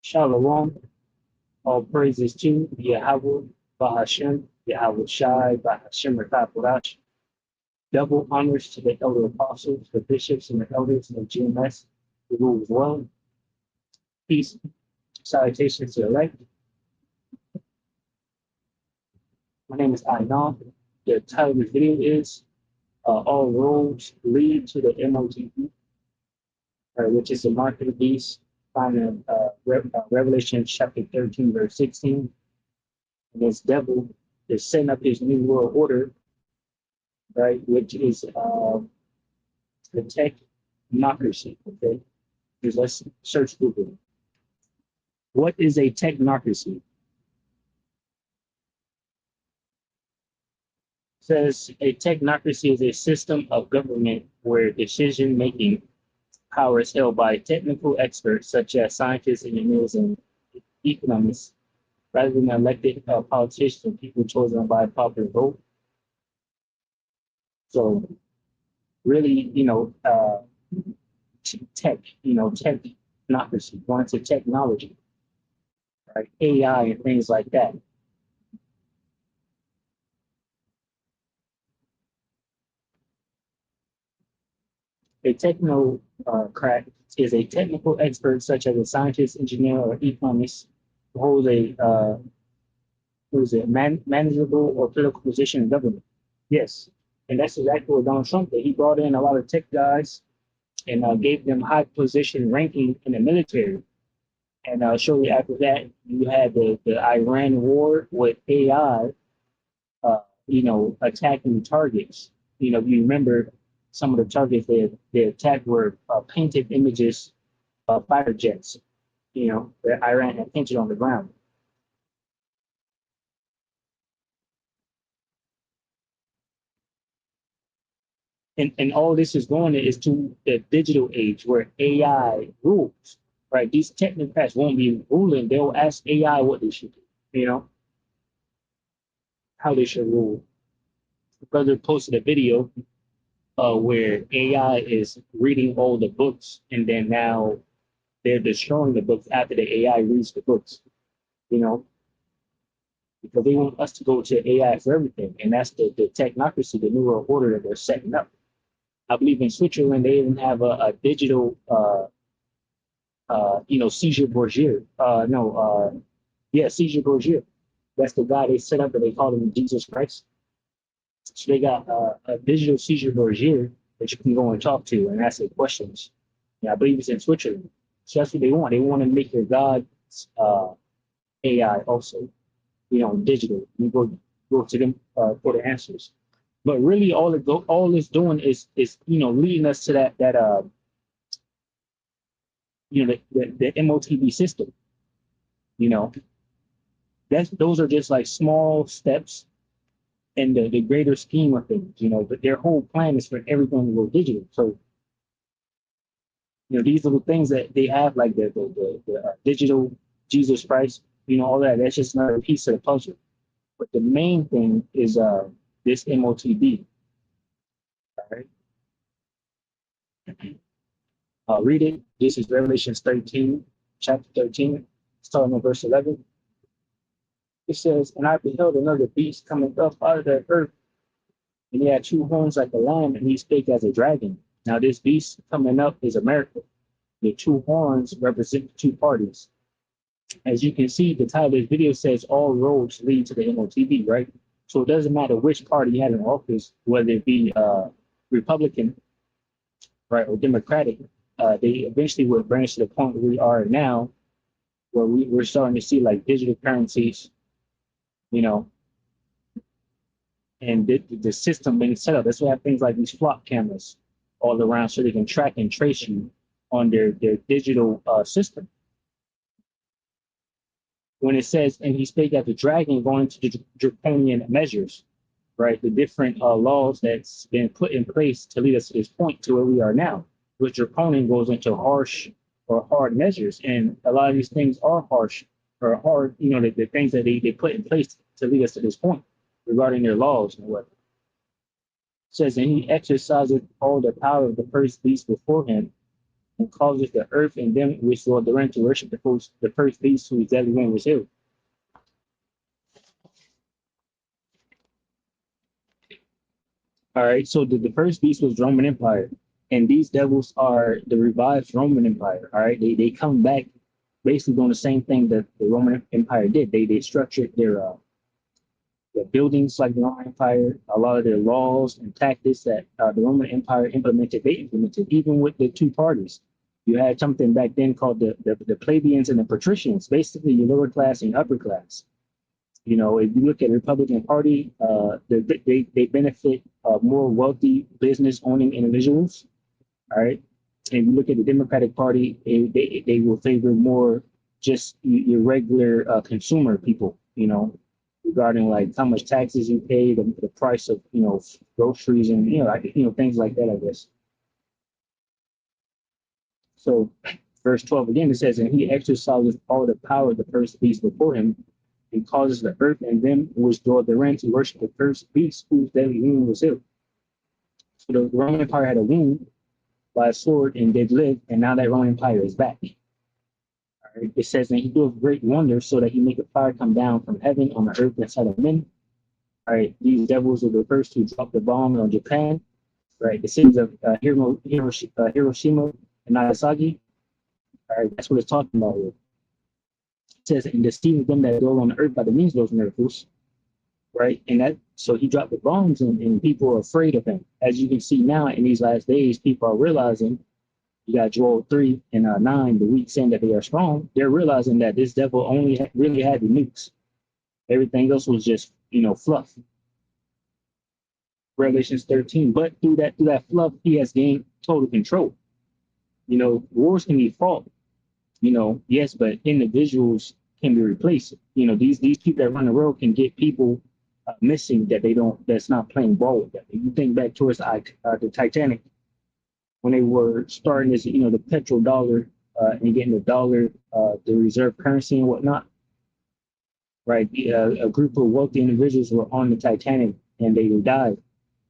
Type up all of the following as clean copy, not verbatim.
Shalom, all praises to Yahweh, Bahashem, Yahweh Shai, Bahashem Rakapodash. Double honors to the elder apostles, the bishops, and the elders of GMS, who rule as well. Peace, salutations to the elect. My name is Ainon. The title of the video is All Roads Lead to the M.O.T.B, which is the mark of the beast, found in Revelation chapter 13, verse 16. And this devil is setting up his new world order, right, which is the technocracy. Okay, because let's search Google. What is a technocracy? It says a technocracy is a system of government where decision-making power is held by technical experts such as scientists, engineers, and economists, rather than elected politicians and people chosen by popular vote. So really, technocracy, going to technology, right? AI and things like that. A technocrat is a technical expert such as a scientist, engineer, or economist who holds a manageable or political position in government. Yes, and that's exactly what Donald Trump did. He brought in a lot of tech guys and gave them high position ranking in the military. And shortly after that, you had the Iran war with AI, attacking targets. You remember some of the targets they attacked were painted images of fighter jets, that Iran had painted on the ground. And all this is going is to the digital age where AI rules, right? These technocrats won't be ruling. They'll ask AI what they should do, how they should rule. The brother posted a video where AI is reading all the books, and then now they're destroying the books after the AI reads the books, because they want us to go to AI for everything. And that's the technocracy, the new world order that they're setting up. I believe in Switzerland, they even have a digital, Caesar Borgia. Caesar Borgia. That's the guy they set up, and they call him Jesus Christ. So they got a digital Caesar Borgia that you can go and talk to and ask it questions. I believe it's in Switzerland. So that's what they want. They want to make your God AI also, digital. You go to them for the answers. But really, all it's doing is leading us to that the M.O.T.B system. Those are just like small steps in the greater scheme of things. But their whole plan is for everything to go digital. So these little things that they have, like the digital Jesus Christ, all that. That's just another piece of the puzzle. But the main thing is this M.O.T.B. All right. Read it. This is Revelation 13, chapter 13, starting at verse 11. It says, "And I beheld another beast coming up out of the earth, and he had two horns like a lamb, and he spake as a dragon." Now this beast coming up is America. The two horns represent the two parties. As you can see, the title of this video says all roads lead to the M.O.T.B, right? So it doesn't matter which party you have in office, whether it be Republican, right, or Democratic, they eventually will branch to the point where we are now, where we're starting to see like digital currencies, and the system being set up. That's why I have things like these flock cameras all around so they can track and trace you on their digital system. When it says, "and he spake as a dragon," going to the draconian measures, right? The different laws that's been put in place to lead us to this point to where we are now, which draconian goes into harsh or hard measures. And a lot of these things are harsh or hard, the things that they put in place to lead us to this point regarding their laws and what. It says, "and he exercised all the power of the first beast before him, and causes the earth and them which dwell therein to worship the first beast whose deadly wing was healed. All right, so the first beast was Roman Empire, and these devils are the revived Roman Empire. All right, they come back basically doing the same thing that the Roman Empire did. They structured their buildings like the Roman Empire. A lot of their laws and tactics that the Roman Empire implemented, they implemented even with the two parties. You had something back then called the plebeians and the patricians, basically your lower class and upper class. You know, if you look at the Republican Party, they benefit more wealthy business owning individuals. All right. And if you look at the Democratic Party, they will favor more just your regular consumer people, you know, regarding like how much taxes you pay, the price of, you know, groceries and, you know, like, you know, things like that, I guess. So verse 12 again, it says, and he exercises all the power of the first beast before him and causes the earth and them which dwell therein to worship the first beast whose deadly wound was healed. So the Roman Empire had a wound by a sword and did live, and now that Roman Empire is back. All right. It says, and he doeth great wonders so that he make a fire come down from heaven on the earth inside of men. All right, these devils are the first to drop the bomb on Japan. Right, the cities of Hiroshima and Nagasaki. All right, that's what it's talking about here. It says, and deceiving them that dwell on the earth by the means of those miracles. Right, and that so he dropped the bombs and people are afraid of him. As you can see now in these last days, people are realizing. You got Joel 3 and 9, the weak saying that they are strong. They're realizing that this devil only really had the nukes. Everything else was just, you know, fluff. Revelations 13. But through that fluff, he has gained total control. You know, wars can be fought, you know, yes, but individuals can be replaced. You know, these people that run the world can get people missing that's not playing ball with them. If you think back towards the Titanic, when they were starting this, you know, the petrodollar and getting the dollar, the reserve currency and whatnot, right? A group of wealthy individuals were on the Titanic and they died,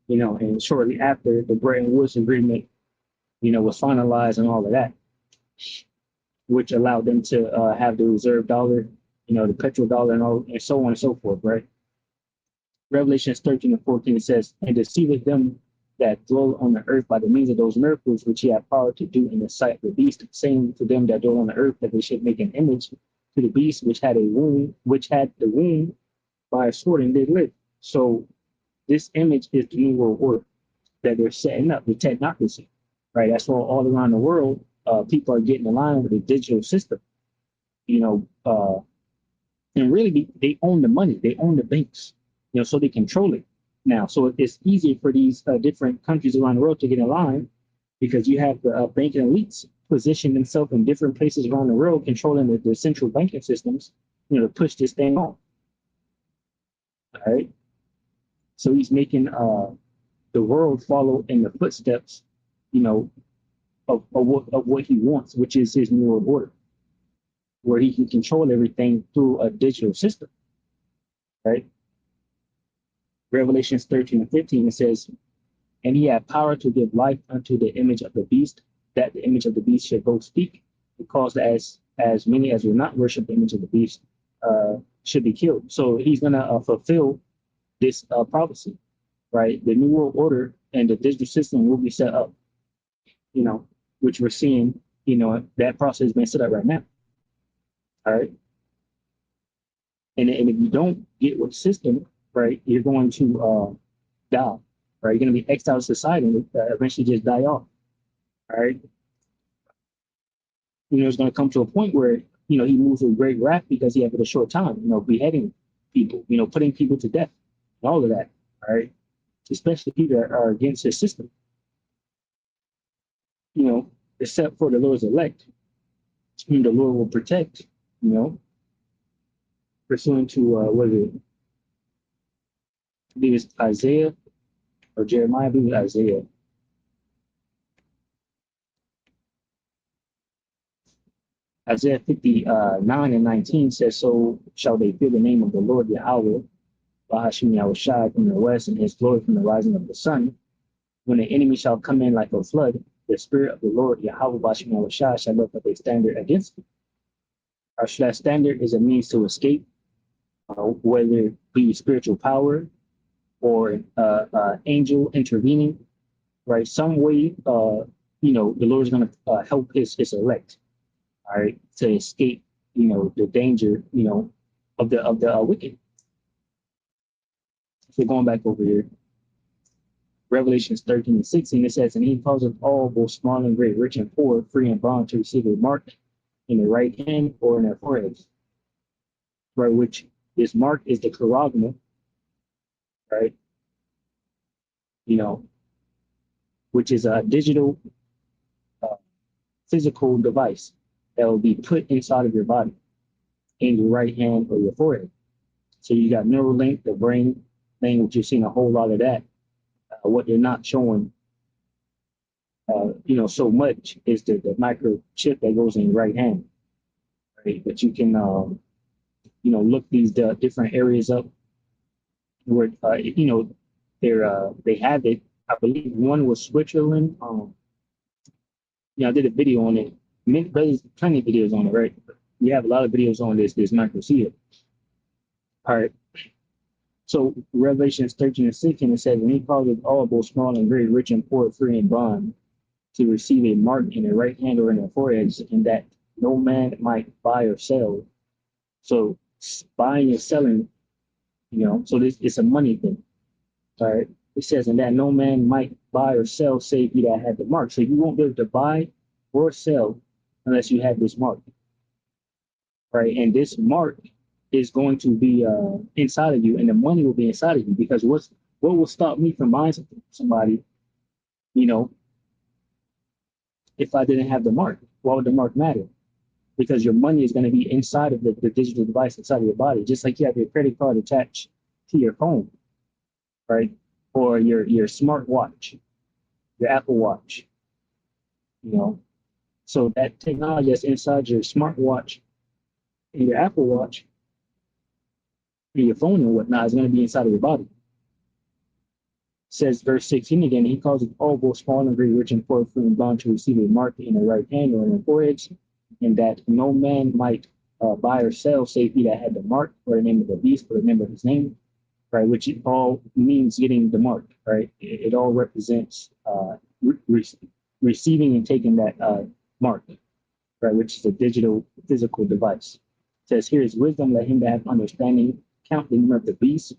you know, and shortly after the Bretton Woods Agreement, you know, was finalized and all of that, which allowed them to have the reserve dollar, you know, the petrodollar and all, and so on and so forth, right? Revelations 13 and 14 says, and deceiveth them that dwell on the earth by the means of those miracles which he had power to do in the sight of the beast, saying to them that dwell on the earth that they should make an image to the beast which had the wound by a sword and did live. So this image is the new world order that they're setting up, the technocracy, right? That's all around the world. People are getting aligned with the digital system, you know, and really they own the money, they own the banks, you know, so they control it now. So it's easier for these different countries around the world to get aligned because you have the banking elites position themselves in different places around the world, controlling the central banking systems, you know, to push this thing on. All right. So he's making the world follow in the footsteps, you know, of what he wants, which is his new world order, where he can control everything through a digital system, right? Revelations 13 and 15, it says, and he had power to give life unto the image of the beast, that the image of the beast should both speak, because as many as will not worship the image of the beast should be killed. So he's going to fulfill this prophecy, right? The new world order and the digital system will be set up, you know, which we're seeing, you know, that process is being set up right now. All right. And if you don't get with the system, right, you're going to die, right? You're going to be exiled to society and eventually just die off. All right. You know, it's going to come to a point where, you know, he moves with great wrath because he had a short time, you know, beheading people, you know, putting people to death, and all of that. All right. Especially people that are against his system, you know, except for the Lord's elect, whom the Lord will protect, you know, pursuant to what is it? I believe it's Isaiah or Jeremiah, I believe it's Isaiah. Isaiah 59 and 19 says, so shall they fear the name of the Lord Yahweh, Bahashim Yahushai from the west, and his glory from the rising of the sun, when the enemy shall come in like a flood, the Spirit of the Lord, Yahweh Bashim Shah, shall lift up a standard against him. Our that standard is a means to escape, whether it be spiritual power or angel intervening, right? Some way, the Lord is going to help his elect, all right, to escape, the danger, of the wicked. So going back over here, Revelations 13 and 16, it says, and he causeth all, both small and great, rich and poor, free and bond, to receive a mark in their right hand or in their foreheads, right? Which this mark is the charagma, right? Which is a digital physical device that will be put inside of your body, in your right hand or your forehead. So you got neural link, the brain thing, which you're seeing a whole lot of that. What they're not showing, so much is the microchip that goes in your right hand, right? But you can, look these different areas up where, they have it. I believe one was Switzerland. I did a video on it. There's plenty of videos on it, right? We have a lot of videos on this microchip. All right. So Revelations 13 and 16, it says, and he calleth all, both small and great, rich and poor, free and bond, to receive a mark in their right hand or in their foreheads, and that no man might buy or sell. So buying and selling, so this it's a money thing. All right. It says, and that no man might buy or sell, save he that had the mark. So you won't be able to buy or sell unless you have this mark. Right. And this mark is going to be inside of you, and the money will be inside of you, because what will stop me from buying somebody, if I didn't have the mark? Why would the mark matter? Because your money is going to be inside of the digital device inside of your body, just like you have your credit card attached to your phone, right? Or your smart watch, your Apple Watch, So that technology that's inside your smartwatch and your Apple Watch and your phone and whatnot is going to be inside of your body. Says verse 16 again, he calls it all, both small and great, rich and poor, free and bond, to receive a mark in their right hand or in their foreheads, and that no man might buy or sell, save he that had the mark, or the name of the beast, or the name of his name, right? Which it all means getting the mark, right? It all represents receiving and taking that mark, right? Which is a digital physical device. It says, here is wisdom, let him that have understanding count the number of the beast,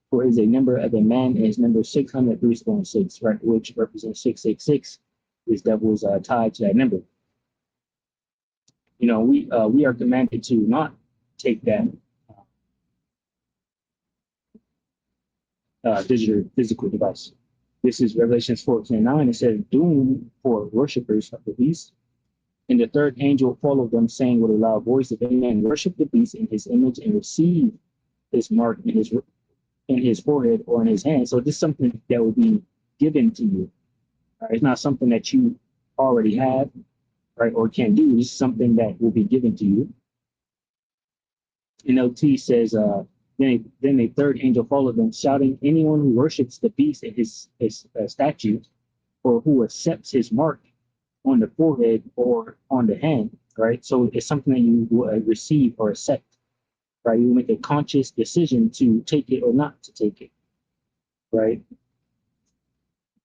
for is a number of a man, and his number 603.6, right? Which represents 666. This devil is tied to that number. We are commanded to not take that digital physical device. This is Revelations 14:9. It says, doom for worshipers of the beast. And the third angel followed them, saying with a loud voice, if any man worship the beast in his image and receive his mark in his forehead or in his hand. So this is something that will be given to you. Right? It's not something that you already have, right, or can do. This is something that will be given to you. M.O.T.B says, then a third angel followed them, shouting, anyone who worships the beast and his statue, or who accepts his mark on the forehead or on the hand, right? So it's something that you will receive or accept, right? You make a conscious decision to take it or not to take it, right?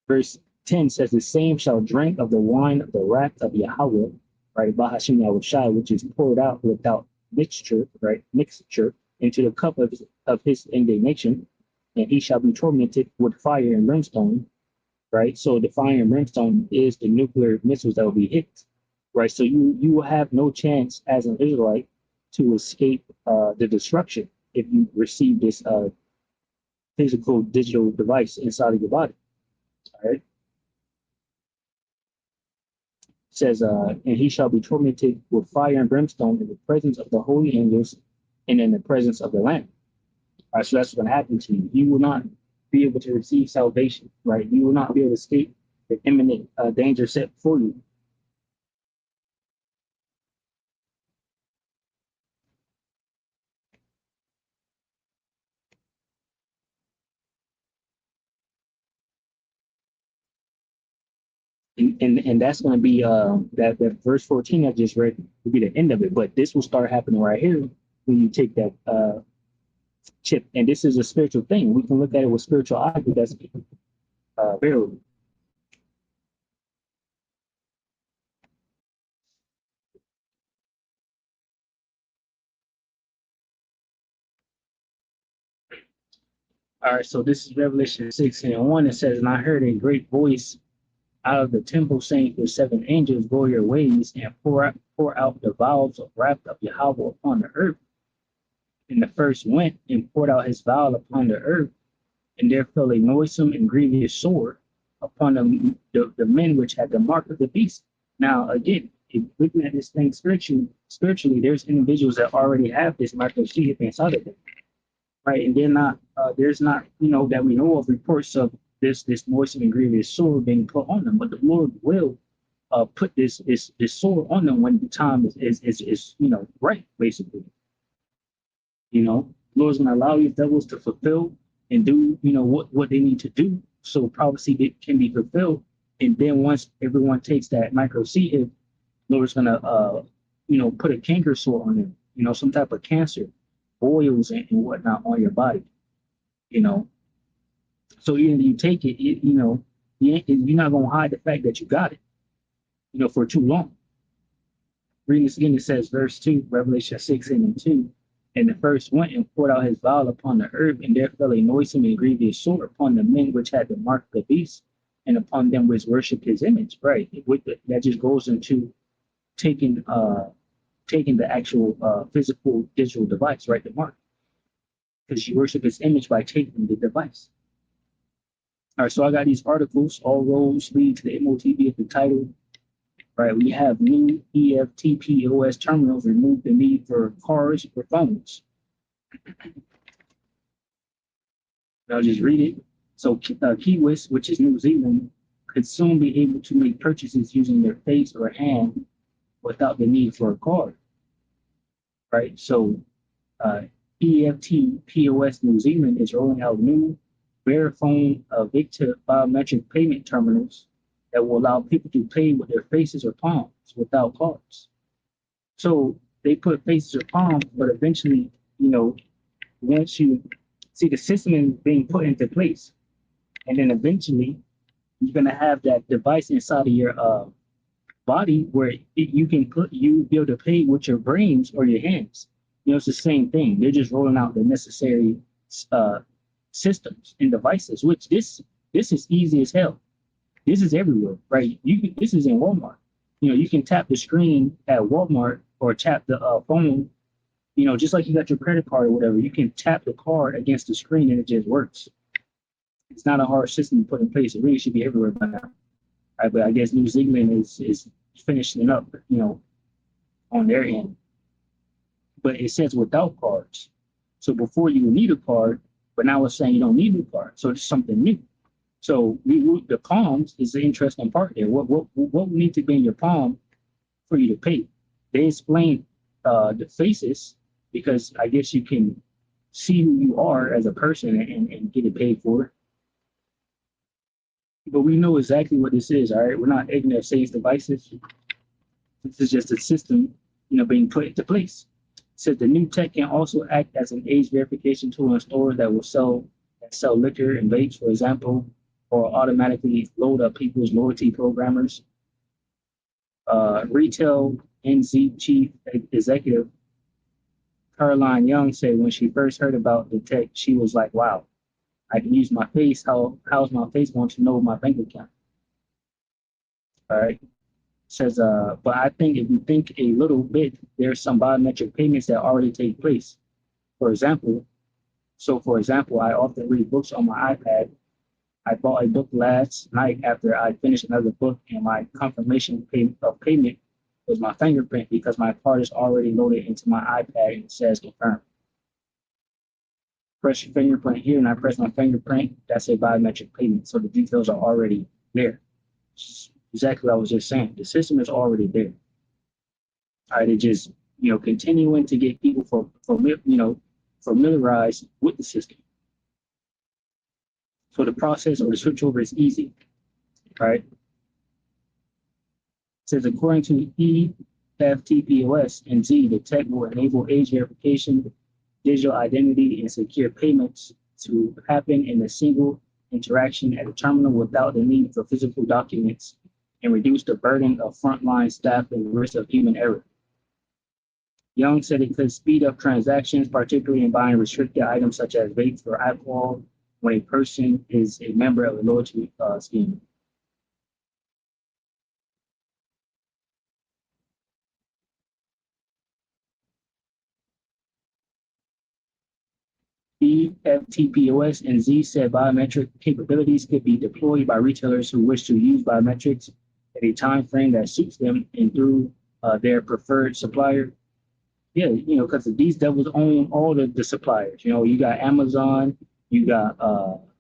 Verse 10 says, the same shall drink of the wine of the wrath of Yahweh, right? Bahashim Yahushai, which is poured out without mixture, right? Mixture into the cup of his indignation, and he shall be tormented with fire and brimstone, right? So the fire and brimstone is the nuclear missiles that will be hit, right? So you will have no chance as an Israelite to escape the destruction if you receive this physical digital device inside of your body, all right? It says, and he shall be tormented with fire and brimstone in the presence of the holy angels and in the presence of the Lamb. All right, so that's what's going to happen to you. You will not be able to receive salvation, right? You will not be able to escape the imminent danger set before you. And that's going to be that verse 14 I just read will be the end of it. But this will start happening right here when you take that chip. And this is a spiritual thing. We can look at it with spiritual eyes, but that's very. All right, so this is Revelation 6:1. It says, "And I heard a great voice out of the temple saying to the seven angels, go your ways and pour out the vials of wrath of Yahweh upon the earth. And the first went and poured out his vial upon the earth, and there fell a noisome and grievous sword upon the men which had the mark of the beast." Now, again, if looking at this thing spiritually, there's individuals that already have this microchip inside of them, right? And they're not, there's not, that we know of reports of this noisome and grievous sword being put on them, but the Lord will put this sword on them when the time is right, basically. Lord's gonna allow these devils to fulfill and do what they need to do so prophecy can be fulfilled. And then once everyone takes that micro seed, Lord's gonna put a canker sore on them, some type of cancer, boils and whatnot on your body, you know. So even if you take it, you're not gonna hide the fact that you got it, for too long. Reading this again, it says, verse 2, Revelation 6:2. "And the first went and poured out his vial upon the earth, and there fell a noisome and grievous sword upon the men which had the mark of the beast, and upon them which worshipped his image." Right. That just goes into taking the actual physical digital device, right? The mark. Because you worship his image by taking the device. All right, so I got these articles. All roads lead to the M.O.T.B at the title. Right, we have new E.F.T. POS terminals remove the need for cards or phones. I'll just read it. So Kiwis, which is New Zealand, could soon be able to make purchases using their face or hand without the need for a card. Right, so EFT POS New Zealand is rolling out new Verifone Victor biometric payment terminals that will allow people to pay with their faces or palms without cards. So they put faces or palms, but eventually, once you see the system is being put into place, and then eventually you're gonna have that device inside of your body where you be able to pay with your brains or your hands. It's the same thing. They're just rolling out the necessary uh, systems and devices, which this is easy as hell. This is everywhere, right? This is in Walmart. You can tap the screen at Walmart or tap the phone. Just like you got your credit card or whatever, you can tap the card against the screen and it just works. It's not a hard system to put in place. It really should be everywhere by now. Right? But I guess New Zealand is finishing it up, on their end. But it says without cards. So before you would need a card, but now it's saying you don't need a card. So it's something new. So the palms is the interesting part there. What need to be in your palm for you to pay? They explain the faces because I guess you can see who you are as a person and get it paid for. But we know exactly what this is, all right? We're not ignorant of Satan's devices. This is just a system, being put into place. It says the new tech can also act as an age verification tool in stores that will sell liquor and vapes, for example, or automatically load up people's loyalty programmers. Retail NZ chief executive Caroline Young said when she first heard about the tech, she was like, "Wow, I can use my face. How's my face going to know my bank account?" All right. Says, but I think if you think a little bit, there's some biometric payments that already take place. For example, I often read books on my iPad. I bought a book last night after I finished another book, and my confirmation of payment was my fingerprint because my card is already loaded into my iPad and it says confirm. Press your fingerprint here, and I press my fingerprint. That's a biometric payment. So the details are already there. Exactly what I was just saying. The system is already there. All right, it just continuing to get people familiarized with the system. So the process or the switchover is easy, right? says according to EFTPOS and Z, the tech will enable age verification, digital identity, and secure payments to happen in a single interaction at a terminal without the need for physical documents and reduce the burden of frontline staff and the risk of human error. Young said it could speed up transactions, particularly in buying restricted items such as vapes or alcohol when a person is a member of a loyalty scheme. EFTPOS and Z said biometric capabilities could be deployed by retailers who wish to use biometrics at a time frame that suits them and through their preferred supplier. Yeah, because these devils own all the suppliers. You got Amazon, you got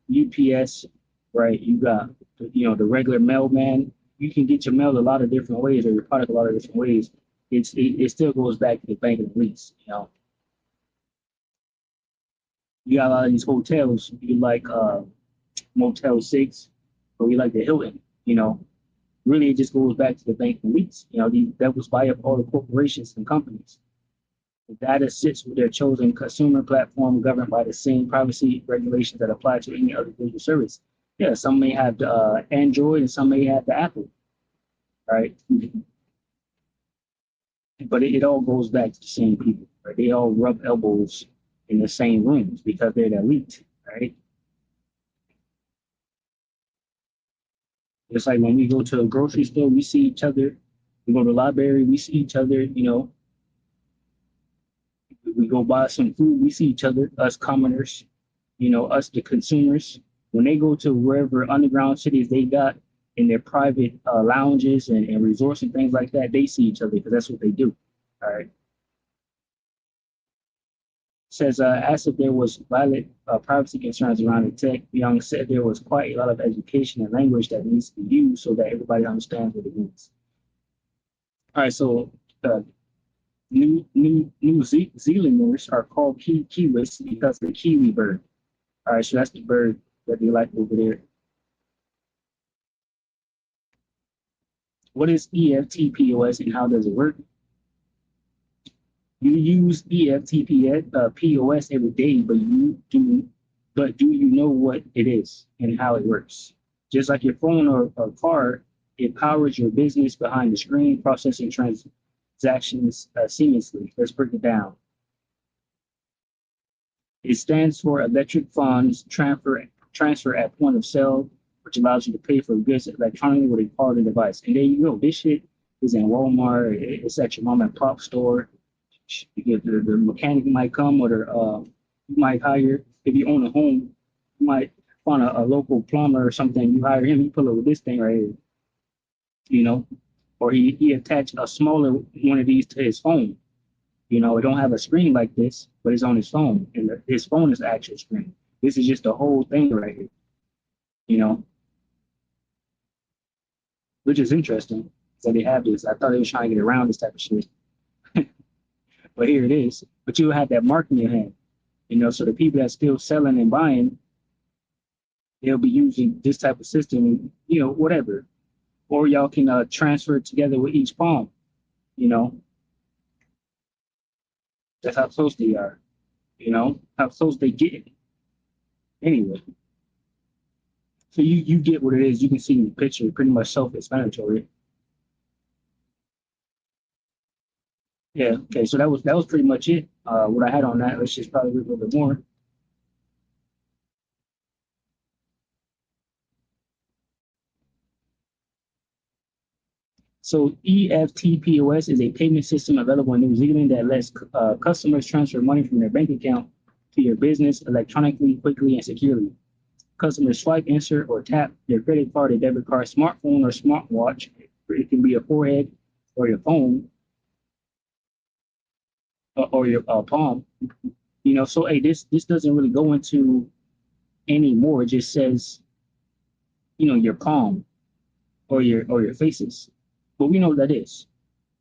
UPS, right? You got the regular mailman. You can get your mail a lot of different ways, or your product a lot of different ways. It still goes back to the banking lease. You got a lot of these hotels. You like Motel 6, or you like the Hilton. Really it just goes back to the banking lease. These devils buy up all the corporations and companies. The data sits with their chosen consumer platform governed by the same privacy regulations that apply to any other digital service. Yeah, some may have the Android and some may have the Apple, right? But it all goes back to the same people, right? They all rub elbows in the same rooms because they're the elite, right? It's like when we go to a grocery store, we see each other. We go to the library, we see each other, we go buy some food, we see each other, us commoners, us the consumers. When they go to wherever underground cities they got in their private lounges and resorts and things like that, they see each other because that's what they do. All right. Says, asked if there was valid privacy concerns around the tech, Young said there was quite a lot of education and language that needs to be used so that everybody understands what it means. All right, so New Zealanders are called Kiwis because of the kiwi bird. All right, so that's the bird that they like over there. What is EFTPOS and how does it work? You use POS every day, but do you know what it is and how it works? Just like your phone or car, it powers your business behind the screen, processing transactions seamlessly. Let's break it down. It stands for electric funds transfer at point of sale, which allows you to pay for goods electronically with a card or device. And there you go. This shit is in Walmart. It's at your mom and pop store. The mechanic might come, or you might hire, if you own a home, you might find a local plumber or something. You hire him, you pull up with this thing right here, or he attach a smaller one of these to his phone. It don't have a screen like this, but it's on his phone, and his phone is the actual screen. This is just the whole thing right here, which is interesting that they have this. I thought they were trying to get around this type of shit. But here it is. But you have that mark in your hand, so the people that's still selling and buying, they'll be using this type of system, whatever. Or y'all can transfer it together with each palm, That's how close they are, how close they get. Anyway. So you get what it is. You can see in the picture, pretty much self-explanatory. Yeah, okay, so that was pretty much it. What I had on that, let's just probably read a little bit more. So EFTPOS is a payment system available in New Zealand that lets customers transfer money from their bank account to your business electronically, quickly, and securely. Customers swipe, insert, or tap their credit card or debit card, smartphone, or smartwatch. It can be a forehead or your phone or your palm. So hey, this doesn't really go into any more. It just says, your palm or your faces. But we know what that is.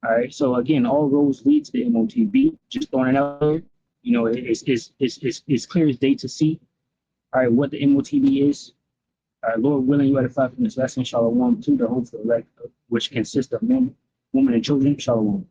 All right. So again, all roads lead to the M.O.T.B. Just throwing it out there. It's clear as day to see. All right, what the M.O.T.B is. Lord willing, you edify from this lesson, Shalom, to the hopeful elect, which consists of men, women, and children, Shalom.